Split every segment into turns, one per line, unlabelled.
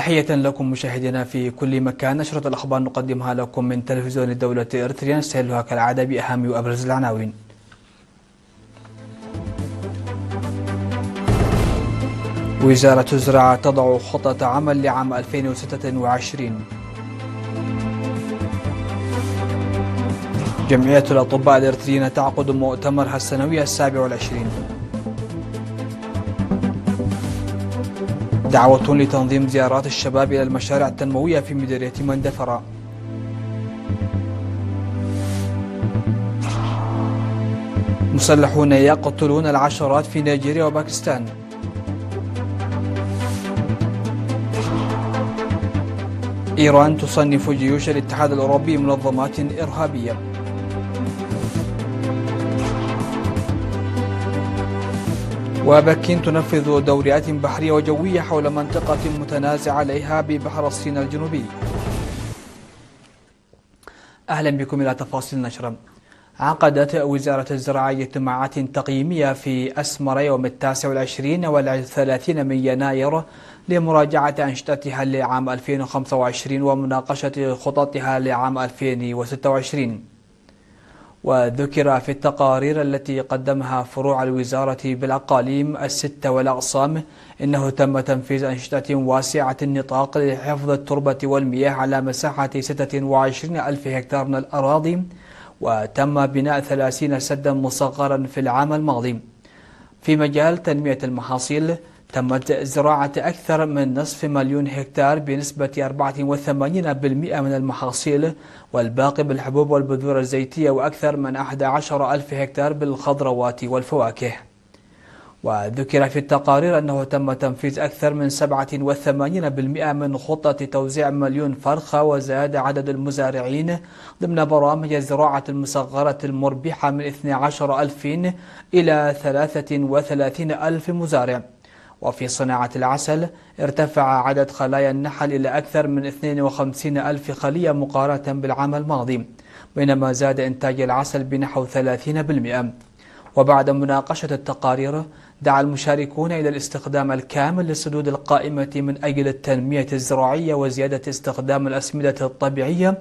تحية لكم مشاهدينا في كل مكان. نشرة الأخبار نقدمها لكم من تلفزيون الدولة الإريترية، نستهلها كالعادة بأهم وأبرز العناوين. وزارة الزراعة تضع خطة عمل لعام 2026. جمعية الأطباء الإريتريين تعقد مؤتمرها السنوي 27. دعوة لتنظيم زيارات الشباب إلى المشاريع التنموية في مديرية مندفرة. مسلحون يقتلون العشرات في نيجيريا وباكستان. إيران تصنف جيوش الاتحاد الأوروبي منظمات إرهابية. وبكين تنفذ دوريات بحرية وجوية حول منطقة متنازع عليها ببحر الصين الجنوبي. أهلا بكم إلى تفاصيل النشرة. عقدت وزارة الزراعة اجتماعات تقييمية في أسمر يوم 29 و30 من يناير لمراجعة أنشطتها لعام 2025 ومناقشة خططها لعام 2026. وذكر في التقارير التي قدمها فروع الوزارة بالأقاليم الستة والأقسام إنه تم تنفيذ أنشطة واسعة النطاق لحفظ التربة والمياه على مساحة 26 ألف هكتار من الأراضي، وتم بناء 30 سدا مصغرا في العام الماضي. في مجال تنمية المحاصيل تمت زراعة أكثر من نصف مليون هكتار بنسبة 84% من المحاصيل، والباقي بالحبوب والبذور الزيتية، وأكثر من 11 ألف هكتار بالخضروات والفواكه. وذكر في التقارير أنه تم تنفيذ أكثر من 87% من خطة توزيع مليون فرخة، وزاد عدد المزارعين ضمن برامج الزراعة المصغرة المربحة من 12 ألف إلى 33 ألف مزارع. وفي صناعة العسل ارتفع عدد خلايا النحل إلى أكثر من 52 ألف خلية مقارنة بالعام الماضي، بينما زاد إنتاج العسل بنحو 30%. وبعد مناقشة التقارير دعا المشاركون إلى الاستخدام الكامل للسدود القائمة من أجل التنمية الزراعية وزيادة استخدام الأسمدة الطبيعية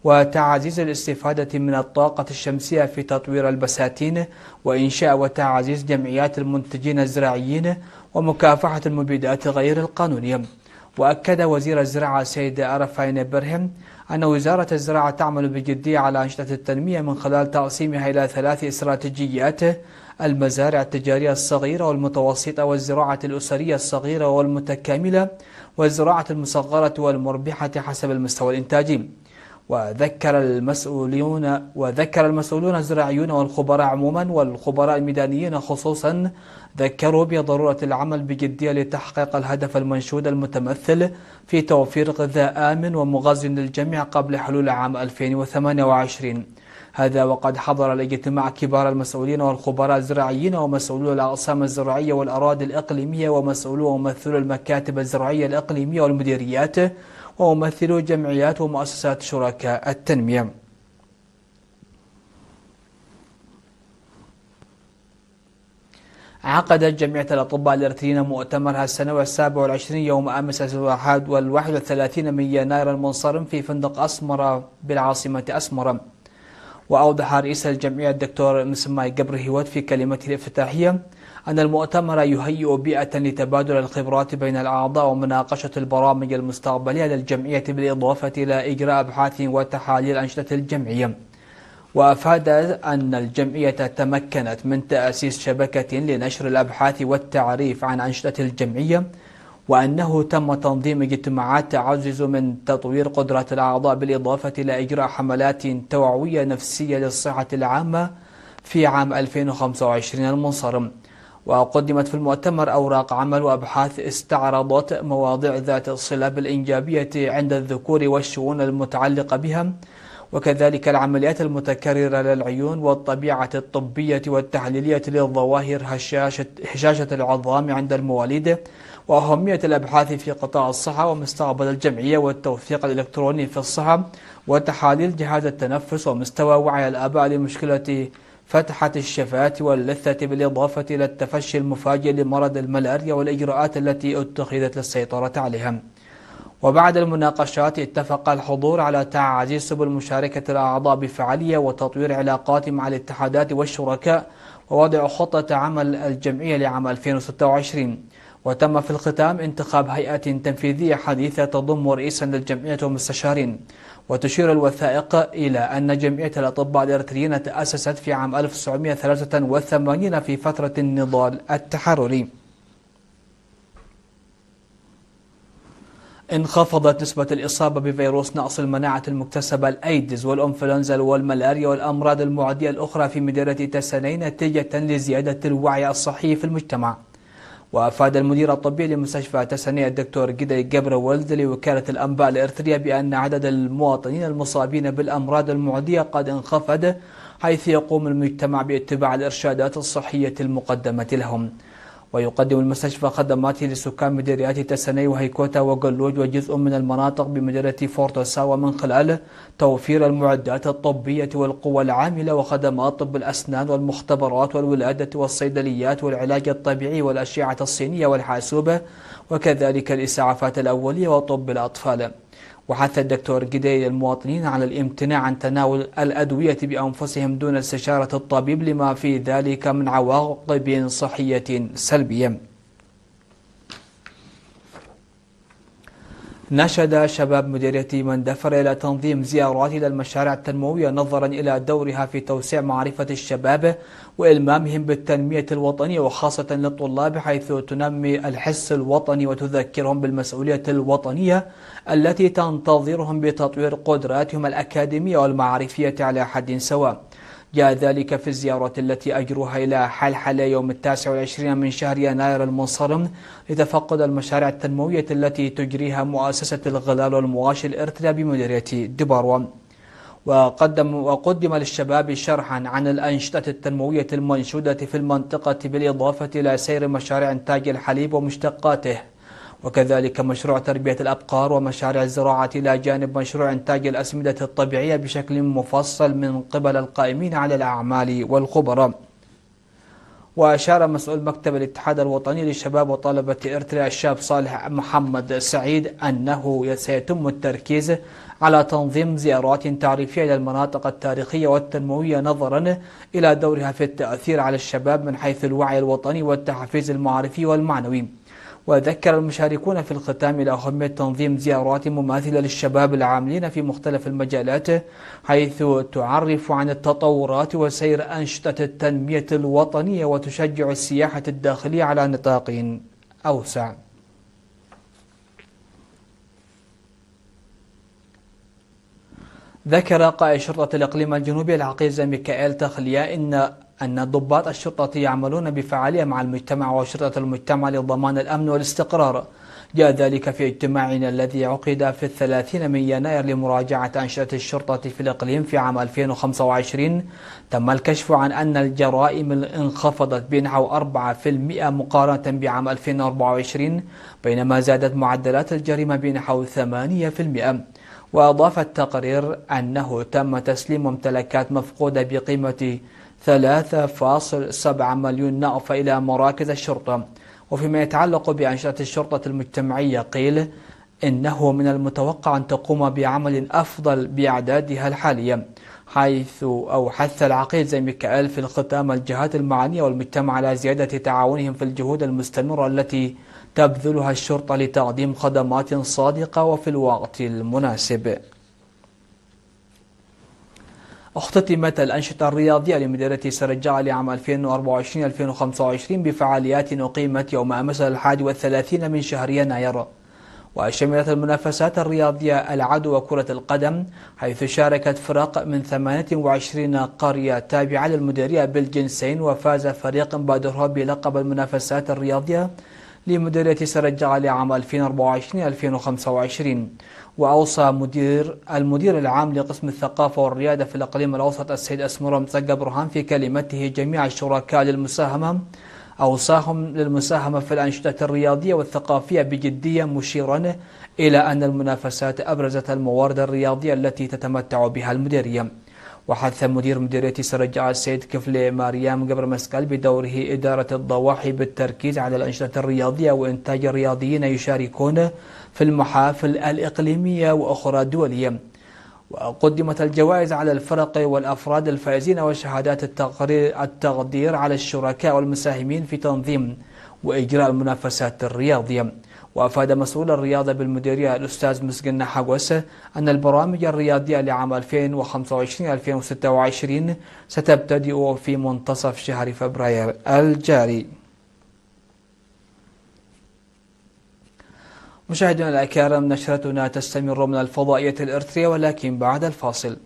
وتعزيز الاستفادة من الطاقة الشمسية في تطوير البساتين، وإنشاء وتعزيز جمعيات المنتجين الزراعيين، ومكافحة المبيدات غير القانونية. وأكد وزير الزراعة سيد أرفاين برهم أن وزارة الزراعة تعمل بجدية على أنشطة التنمية من خلال تقسيمها إلى 3 استراتيجيات: المزارع التجارية الصغيرة والمتوسطة، والزراعة الأسرية الصغيرة والمتكاملة، والزراعة المصغرة والمربحة حسب المستوى الإنتاجي. وذكر المسؤولون الزراعيون والخبراء عموما والخبراء الميدانيين خصوصا ذكروا بضرورة العمل بجدية لتحقيق الهدف المنشود المتمثل في توفير غذاء آمن ومغذي للجميع قبل حلول عام 2028. هذا وقد حضر الاجتماع كبار المسؤولين والخبراء الزراعيين ومسؤولو الأقسام الزراعية والأراضي الإقليمية ومسؤولو وممثلو المكاتب الزراعية الإقليمية والمديريات وممثلو جمعيات ومؤسسات شركاء التنمية. عقدت جمعية الأطباء الإريتريين مؤتمرها السنوي 27 يوم أمس 31 من يناير المنصرم في فندق أسمر بالعاصمة أسمر. وأوضح رئيس الجمعية الدكتور مسماي جبرهيوت في كلمته الافتتاحية أن المؤتمر يهيئ بيئة لتبادل الخبرات بين الأعضاء ومناقشة البرامج المستقبلية للجمعية، بالإضافة إلى إجراء أبحاث وتحاليل أنشطة الجمعية. وأفاد أن الجمعية تمكنت من تأسيس شبكة لنشر الأبحاث والتعريف عن أنشطة الجمعية، وأنه تم تنظيم اجتماعات تعزز من تطوير قدرات الأعضاء، بالإضافة إلى إجراء حملات توعوية نفسية للصحة العامة في عام 2025 المنصرم. وقدمت في المؤتمر أوراق عمل وأبحاث استعرضت مواضيع ذات الصلة بالإنجابية عند الذكور والشؤون المتعلقة بها، وكذلك العمليات المتكررة للعيون والطبيعة الطبية والتحليلية للظواهر هشاشة العظام عند المواليد، وأهمية الأبحاث في قطاع الصحة ومستقبل الجمعية والتوثيق الإلكتروني في الصحة وتحاليل جهاز التنفس ومستوى وعي الآباء لمشكلة فتحة الشفاة واللثة، بالإضافة إلى التفشي المفاجئ لمرض الملاريا والإجراءات التي اتخذت للسيطرة عليها. وبعد المناقشات اتفق الحضور على تعزيز سبل مشاركة الأعضاء بفعالية وتطوير علاقات مع الاتحادات والشركاء ووضع خطة عمل الجمعية لعام 2026. وتم في الختام انتخاب هيئة تنفيذية حديثة تضم رئيسا للجمعية ومستشارين. وتشير الوثائق إلى أن جمعية الأطباء الإريتريين تأسست في عام 1983 في فترة النضال التحرري. انخفضت نسبة الإصابة بفيروس نقص المناعة المكتسبة الأيدز والإنفلونزا والملاريا والأمراض المعدية الأخرى في مديرية تسناي نتيجة لزيادة الوعي الصحي في المجتمع. وأفاد المدير الطبي لمستشفى تسناي الدكتور جيدي جبرولد لوكالة الأنباء الإريترية بأن عدد المواطنين المصابين بالأمراض المعدية قد انخفض، حيث يقوم المجتمع باتباع الإرشادات الصحية المقدمة لهم. ويقدم المستشفى خدماته لسكان مديريات تسناي وهيكوتا وقلوج وجزء من المناطق بمديرية فورتوساوا من خلال توفير المعدات الطبية والقوى العاملة وخدمات طب الأسنان والمختبرات والولادة والصيدليات والعلاج الطبيعي والأشعة الصينية والحاسوبة وكذلك الإسعافات الأولية وطب الأطفال. وحث الدكتور جيدي المواطنين على الامتناع عن تناول الأدوية بأنفسهم دون استشارة الطبيب لما في ذلك من عواقب صحية سلبية. نشد شباب مديرية مندفر إلى تنظيم زيارات إلى المشاريع التنموية نظرا إلى دورها في توسيع معرفة الشباب وإلمامهم بالتنمية الوطنية وخاصة للطلاب، حيث تنمي الحس الوطني وتذكرهم بالمسؤولية الوطنية التي تنتظرهم بتطوير قدراتهم الأكاديمية والمعرفية على حد سواء. جاء ذلك في الزيارة التي أجروها إلى حلحلة يوم 29 من شهر يناير المنصرم لتفقد المشاريع التنموية التي تجريها مؤسسة الغلال والمواشي الإريترية بمديرية دباروا. وقدم للشباب شرحا عن الأنشطة التنموية المنشودة في المنطقة بالإضافة إلى سير مشاريع إنتاج الحليب ومشتقاته، وكذلك مشروع تربية الأبقار ومشاريع الزراعة إلى جانب مشروع إنتاج الأسمدة الطبيعية بشكل مفصل من قبل القائمين على الأعمال والخبراء. وأشار مسؤول مكتب الاتحاد الوطني للشباب وطلبة إريتريا الشاب صالح محمد سعيد أنه سيتم التركيز على تنظيم زيارات تعريفية إلى المناطق التاريخية والتنموية نظرا إلى دورها في التأثير على الشباب من حيث الوعي الوطني والتحفيز المعرفي والمعنوي. وذكر المشاركون في الختام إلى أهمية تنظيم زيارات مماثلة للشباب العاملين في مختلف المجالات، حيث تعرف عن التطورات وسير أنشطة التنمية الوطنية وتشجع السياحة الداخلية على نطاق أوسع. ذكر قائد شرطة الإقليم الجنوبي العقيد ميكائيل تخليا أن ضباط الشرطة يعملون بفعالية مع المجتمع وشرطة المجتمع لضمان الأمن والاستقرار. جاء ذلك في اجتماعنا الذي عقد في 30 من يناير لمراجعة أنشطة الشرطة في الإقليم في عام 2025. تم الكشف عن أن الجرائم انخفضت بنحو 4% مقارنة بعام 2024، بينما زادت معدلات الجريمة بنحو 8%. وأضاف التقرير أنه تم تسليم ممتلكات مفقودة بقيمة 3.7 مليون نقف إلى مراكز الشرطة. وفيما يتعلق بأنشطة الشرطة المجتمعية قيل إنه من المتوقع أن تقوم بعمل أفضل بأعدادها الحالية، حيث حث العقيد زي ميكائيل في الختام الجهات المعنية والمجتمع على زيادة تعاونهم في الجهود المستمرة التي تبذلها الشرطة لتقديم خدمات صادقة وفي الوقت المناسب. اختتمت الأنشطة الرياضية لمديرية سرجاء لعام 2024-2025 بفعاليات أقيمت يوم أمس 31 من شهر يناير، وشملت المنافسات الرياضية العدو وكرة القدم، حيث شاركت فرق من 28 قرية تابعة للمديرية بالجنسين. وفاز فريق بادرها بلقب المنافسات الرياضية لمديرية سرجاء لعام 2024-2025. وأوصى المدير العام لقسم الثقافة والريادة في الإقليم الأوسط السيد أسمر متسقى برهان في كلمته جميع الشركاء أوصاهم للمساهمة في الأنشطة الرياضية والثقافية بجدية، مشيرا إلى أن المنافسات أبرزت الموارد الرياضية التي تتمتع بها المديرية. وحث مدير مديرية سرجع السيد كفل مريم قبر مسكال بدوره إدارة الضواحي بالتركيز على الأنشطة الرياضية وإنتاج الرياضيين يشاركون في المحافل الإقليمية وأخرى دولية. وقدمت الجوائز على الفرق والأفراد الفائزين وشهادات التقدير على الشركاء والمساهمين في تنظيم وإجراء المنافسات الرياضية. وأفاد مسؤول الرياضة بالمديرية الأستاذ مسجن حقوس أن البرامج الرياضية لعام 2025-2026 ستبتدئ في منتصف شهر فبراير الجاري. مشاهدينا الأكارم، نشرتنا تستمر من الفضائية الإرثرية ولكن بعد الفاصل.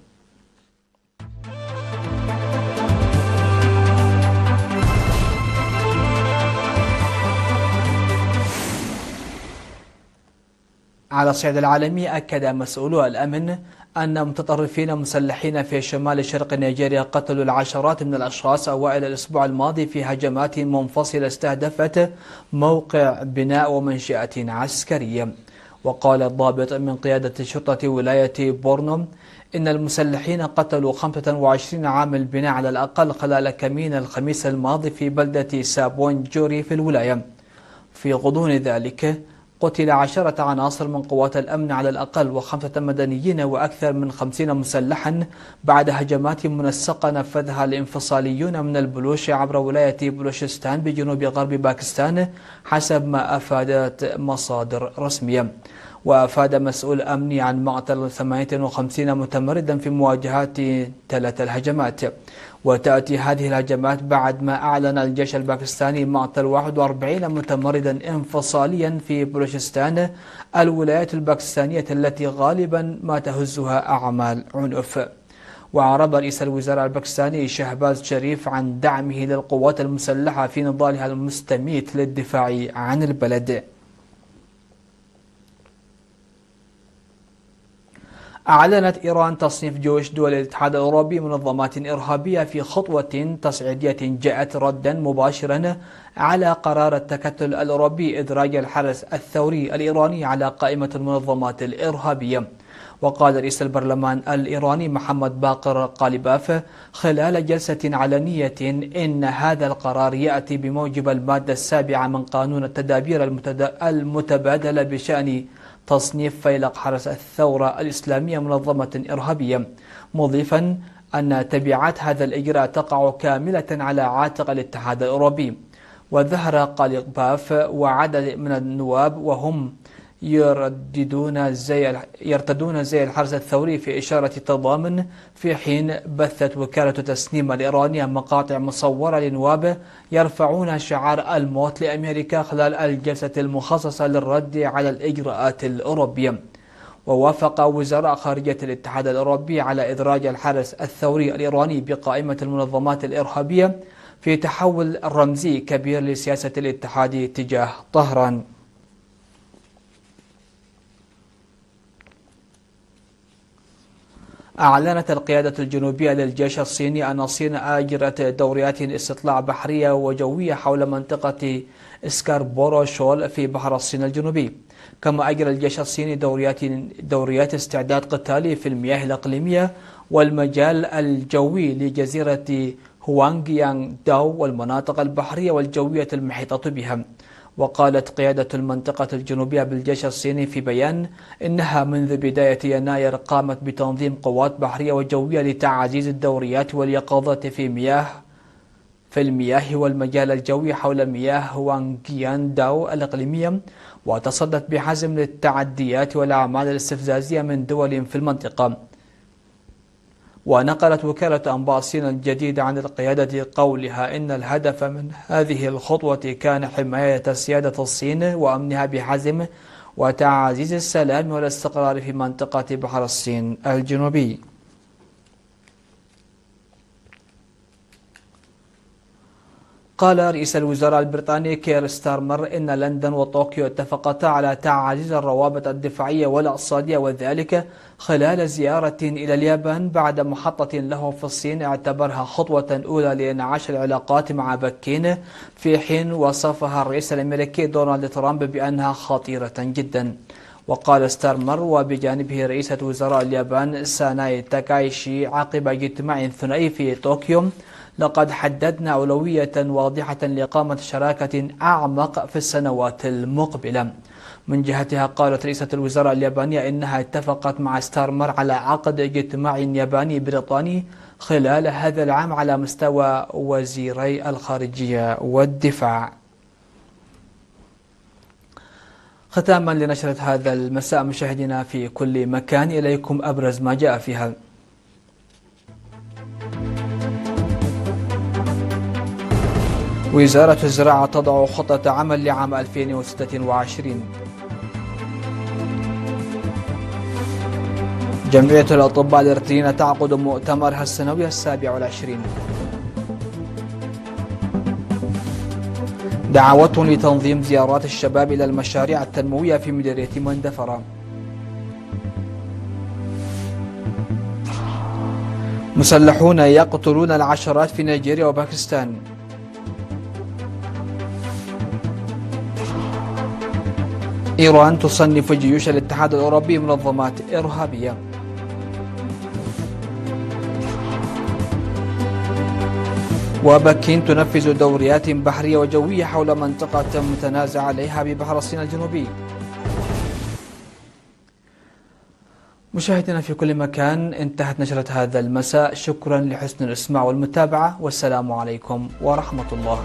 على الصعيد العالمي، أكد مسؤولو الأمن أن متطرفين مسلحين في شمال شرق نيجيريا قتلوا العشرات من الأشخاص أوائل الأسبوع الماضي في هجمات منفصلة استهدفت موقع بناء ومنشأة عسكرية. وقال الضابط من قيادة شرطة ولاية بورنو إن المسلحين قتلوا 25 عامل بناء على الأقل خلال كمين الخميس الماضي في بلدة سابون جوري في الولاية. في غضون ذلك قتل 10 عناصر من قوات الأمن على الأقل و5 مدنيين وأكثر من 50 مسلحا بعد هجمات منسقة نفذها الانفصاليون من البلوش عبر ولاية بلوشستان بجنوب غرب باكستان حسب ما أفادت مصادر رسمية. وأفاد مسؤول أمني عن مقتل 58 متمردا في مواجهات 3 الهجمات. وتأتي هذه الهجمات بعد ما أعلن الجيش الباكستاني مقتل 41 متمردا انفصاليا في بلوشستان الولايات الباكستانية التي غالبا ما تهزها أعمال عنف. وأعرب رئيس الوزراء الباكستاني شهباز شريف عن دعمه للقوات المسلحة في نضالها المستميت للدفاع عن البلد. أعلنت إيران تصنيف جيوش دول الاتحاد الأوروبي منظمات إرهابية في خطوة تصعيدية جاءت ردا مباشرا على قرار التكتل الأوروبي إدراج الحرس الثوري الإيراني على قائمة المنظمات الإرهابية. وقال رئيس البرلمان الإيراني محمد باقر قالباف خلال جلسة علنية إن هذا القرار يأتي بموجب المادة 7 من قانون التدابير المتبادلة بشأن تصنيف فيلق حرس الثورة الإسلامية منظمة إرهابية، مضيفا أن تبعات هذا الإجراء تقع كاملة على عاتق الاتحاد الأوروبي. وظهر قالباف وعدد من النواب وهم يرتدون زي الحرس الثوري في إشارة تضامن، في حين بثت وكالة تسنيم الإيرانية مقاطع مصورة لنواب يرفعون شعار الموت لأمريكا خلال الجلسة المخصصة للرد على الإجراءات الأوروبية. ووافق وزراء خارجية الاتحاد الأوروبي على إدراج الحرس الثوري الإيراني بقائمة المنظمات الإرهابية في تحول رمزي كبير لسياسة الاتحاد تجاه طهران. أعلنت القيادة الجنوبية للجيش الصيني أن الصين أجرت دوريات استطلاع بحرية وجوية حول منطقة سكاربورو شول في بحر الصين الجنوبي. كما أجرى الجيش الصيني دوريات استعداد قتالي في المياه الإقليمية والمجال الجوي لجزيرة هوانغيانغ داو والمناطق البحرية والجوية المحيطة بها. وقالت قيادة المنطقة الجنوبية بالجيش الصيني في بيان إنها منذ بداية يناير قامت بتنظيم قوات بحرية وجوية لتعزيز الدوريات واليقظة في المياه والمجال الجوي حول مياه هوانغيان داو الإقليمية، وتصدت بحزم للتعديات والأعمال الاستفزازية من دول في المنطقة. ونقلت وكالة أنباء الصين الجديدة عن القيادة قولها إن الهدف من هذه الخطوة كان حماية سيادة الصين وأمنها بحزم وتعزيز السلام والاستقرار في منطقة بحر الصين الجنوبي. قال رئيس الوزراء البريطاني كير ستارمر إن لندن وطوكيو اتفقتا على تعزيز الروابط الدفاعية والاقتصادية، وذلك خلال زيارة إلى اليابان بعد محطة له في الصين اعتبرها خطوة أولى لإنعاش العلاقات مع بكين، في حين وصفها الرئيس الأمريكي دونالد ترامب بأنها خطيرة جدا. وقال ستارمر وبجانبه رئيسة وزراء اليابان ساناي تاكايشي عقب اجتماع ثنائي في طوكيو: لقد حددنا أولوية واضحة لإقامة شراكة أعمق في السنوات المقبلة. من جهتها قالت رئيسة الوزراء اليابانية إنها اتفقت مع ستارمر على عقد اجتماع ياباني بريطاني خلال هذا العام على مستوى وزيري الخارجية والدفاع. ختاما لنشرة هذا المساء مشاهدينا في كل مكان، إليكم أبرز ما جاء فيها. وزارة الزراعة تضع خطة عمل لعام 2026. جمعية الأطباء الإرثيين تعقد مؤتمرها السنوي 27. دعوة لتنظيم زيارات الشباب إلى المشاريع التنموية في مديرية مندفرة. مسلحون يقتلون العشرات في نيجيريا وباكستان. إيران تصنف جيوش الاتحاد الأوروبي منظمات إرهابية. وبكين تنفذ دوريات بحرية وجوية حول منطقة متنازع عليها ببحر الصين الجنوبي. مشاهدينا في كل مكان، انتهت نشرة هذا المساء. شكرا لحسن الإسماع والمتابعة، والسلام عليكم ورحمة الله.